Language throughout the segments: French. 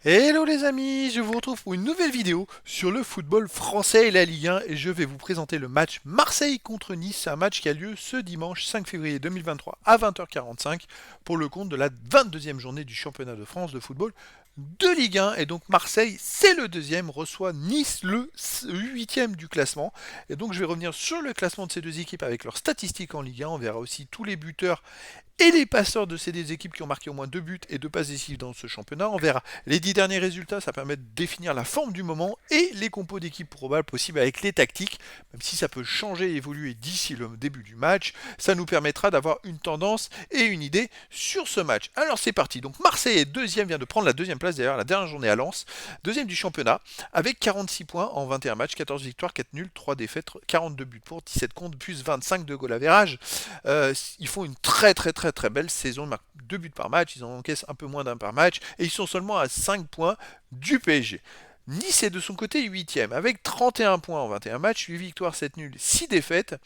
Hello les amis, je vous retrouve pour une nouvelle vidéo sur le football français et la Ligue 1 et je vais vous présenter le match Marseille contre Nice. C'est un match qui a lieu ce dimanche 5 février 2023 à 20h45 pour le compte de la 22e journée du championnat de France de football de Ligue 1. Et donc Marseille, c'est le deuxième, reçoit Nice le huitième du classement. Et donc je vais revenir sur le classement de ces deux équipes avec leurs statistiques en Ligue 1. On verra aussi tous les buteurs et les passeurs de ces deux équipes qui ont marqué au moins 2 buts et 2 passes décisives dans ce championnat. On verra les 10 derniers résultats, ça permet de définir la forme du moment et les compos d'équipes probables possibles avec les tactiques, même si ça peut changer et évoluer d'ici le début du match. Ça nous permettra d'avoir une tendance et une idée sur ce match. Alors c'est parti. Donc Marseille est deuxième, vient de prendre la deuxième place d'ailleurs la dernière journée à Lens, deuxième du championnat avec 46 points en 21 matchs, 14 victoires, 4 nuls, 3 défaites, 42 buts pour, 17 contre, plus 25 de goal average. Ils font une très belle saison. Ils marquent 2 buts par match, ils en encaissent un peu moins d'un par match et ils sont seulement à 5 points du PSG. Nice est de son côté 8ème avec 31 points en 21 matchs, 8 victoires, 7 nuls, 6 défaites,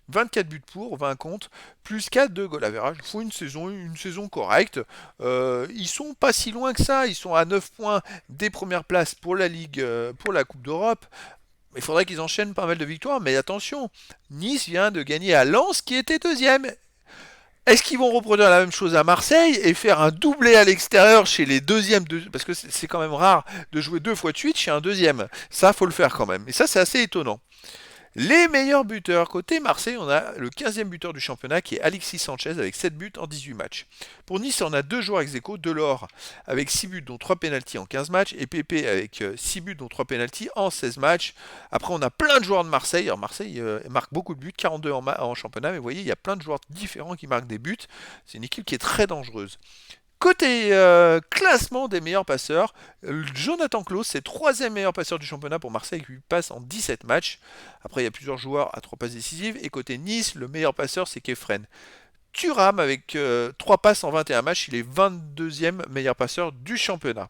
24 buts pour, 20 contre, plus 4 de goal average. Ils font une saison correcte. Ils sont pas si loin que ça, ils sont à 9 points des premières places pour la Ligue, pour la Coupe d'Europe. Il faudrait qu'ils enchaînent pas mal de victoires, mais attention, Nice vient de gagner à Lens qui était deuxième. Est-ce qu'ils vont reproduire la même chose à Marseille et faire un doublé à l'extérieur chez les deuxièmes parce que c'est quand même rare de jouer deux fois de suite chez un deuxième. Ça, faut le faire quand même. Et ça, c'est assez étonnant. Les meilleurs buteurs. Côté Marseille, on a le 15e buteur du championnat qui est Alexis Sanchez avec 7 buts en 18 matchs. Pour Nice, on a deux joueurs ex aequo, Delors avec 6 buts dont 3 pénaltys en 15 matchs et Pépé avec 6 buts dont 3 pénaltys en 16 matchs. Après, on a plein de joueurs de Marseille. Alors Marseille marque beaucoup de buts, 42 en championnat, mais vous voyez, il y a plein de joueurs différents qui marquent des buts. C'est une équipe qui est très dangereuse. Côté classement des meilleurs passeurs, Jonathan Klaus, c'est troisième meilleur passeur du championnat pour Marseille, qui passe en 17 matchs. Après, il y a plusieurs joueurs à 3 passes décisives. Et côté Nice, le meilleur passeur, c'est Kefren. Thuram, avec 3 passes en 21 matchs, il est 22e meilleur passeur du championnat.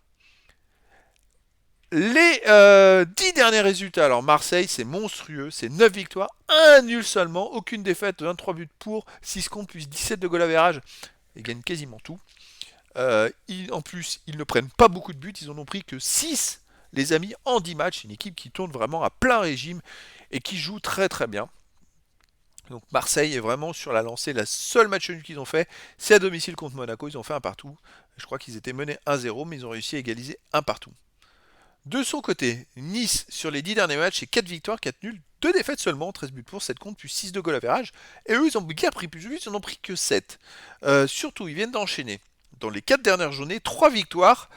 Les 10 derniers résultats, alors Marseille, c'est monstrueux, c'est 9 victoires, un nul seulement, aucune défaite, 23 buts pour, 6 contre, plus 17 de goal average. Ils gagnent quasiment tout. En plus, ils ne prennent pas beaucoup de buts, ils en ont pris que 6, les amis, en 10 matchs. C'est une équipe qui tourne vraiment à plein régime et qui joue très bien. Donc Marseille est vraiment sur la lancée. La seule match nul qu'ils ont fait, c'est à domicile contre Monaco. Ils ont fait un partout. Je crois qu'ils étaient menés 1-0, mais ils ont réussi à égaliser un partout. De son côté, Nice, sur les 10 derniers matchs, c'est 4 victoires, 4 nuls, 2 défaites seulement, 13 buts pour, 7 contre, plus 6 de goal average. Et eux, ils ont bien pris plus de buts, ils n'en ont pris que 7. Surtout, ils viennent d'enchaîner, dans les 4 dernières journées, 3 victoires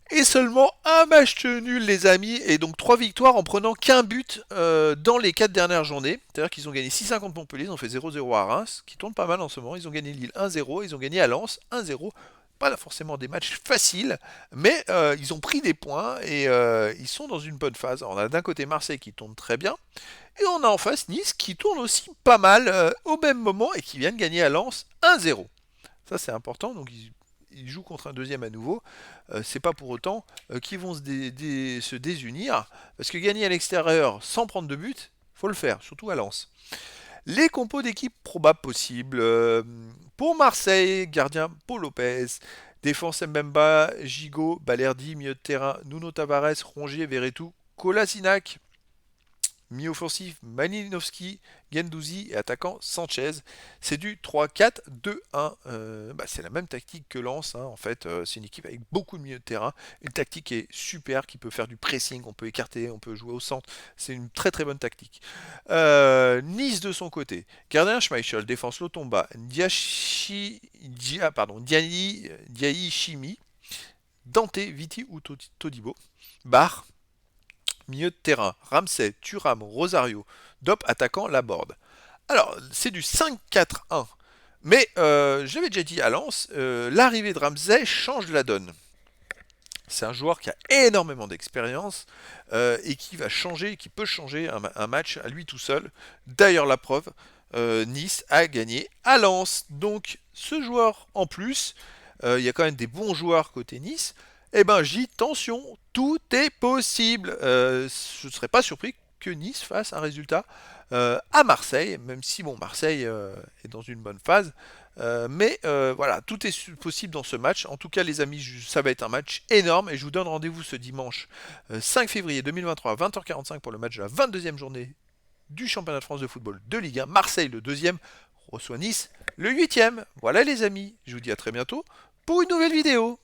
et seulement un match nul, les amis. Et donc 3 victoires en prenant qu'un but dans les 4 dernières journées. C'est-à-dire qu'ils ont gagné 6-1 contre Montpellier, ils ont fait 0-0 à Reims, qui tourne pas mal en ce moment. Ils ont gagné Lille 1-0, ils ont gagné à Lens 1-0. Pas forcément des matchs faciles, mais ils ont pris des points et ils sont dans une bonne phase. Alors, on a d'un côté Marseille qui tourne très bien, et on a en face Nice qui tourne aussi pas mal au même moment et qui vient de gagner à Lens 1-0. Ça c'est important, donc ils jouent contre un deuxième à nouveau. C'est pas pour autant qu'ils vont se désunir, parce que gagner à l'extérieur sans prendre de but, faut le faire, surtout à Lens. Les compos d'équipe probables possibles. Pour Marseille, gardien Paul Lopez. Défense Mbemba, Gigot, Balerdi, milieu de terrain, Nuno Tavares, Rongier, Verretou, Kolasinac, mi-offensif, Malinowski, Gendouzi et attaquant Sanchez. C'est du 3-4-2-1. C'est la même tactique que Lens. En fait, c'est une équipe avec beaucoup de milieux de terrain. Une tactique qui est super, qui peut faire du pressing, on peut écarter, on peut jouer au centre. C'est une très bonne tactique. Nice de son côté. Gardien Schmeichel, défense Lotomba, Diaye Chimi, Dante, Viti ou Todibo. Bar, milieu de terrain, Ramsey, Thuram, Rosario, Dop attaquant Laborde. Alors, c'est du 5-4-1. Mais j'avais déjà dit à Lens, l'arrivée de Ramsey change la donne. C'est un joueur qui a énormément d'expérience et qui va changer, qui peut changer un match à lui tout seul. D'ailleurs, la preuve, Nice a gagné à Lens. Donc, ce joueur en plus, il y a quand même des bons joueurs côté Nice. Eh ben, j'y tension, tout est possible. Je ne serais pas surpris que Nice fasse un résultat à Marseille, même si bon, Marseille est dans une bonne phase. Voilà, tout est possible dans ce match. En tout cas, les amis, ça va être un match énorme et je vous donne rendez-vous ce dimanche 5 février 2023 à 20h45 pour le match de la 22e journée du championnat de France de football de Ligue 1. Marseille, le deuxième, reçoit Nice, le 8e. Voilà les amis, je vous dis à très bientôt pour une nouvelle vidéo.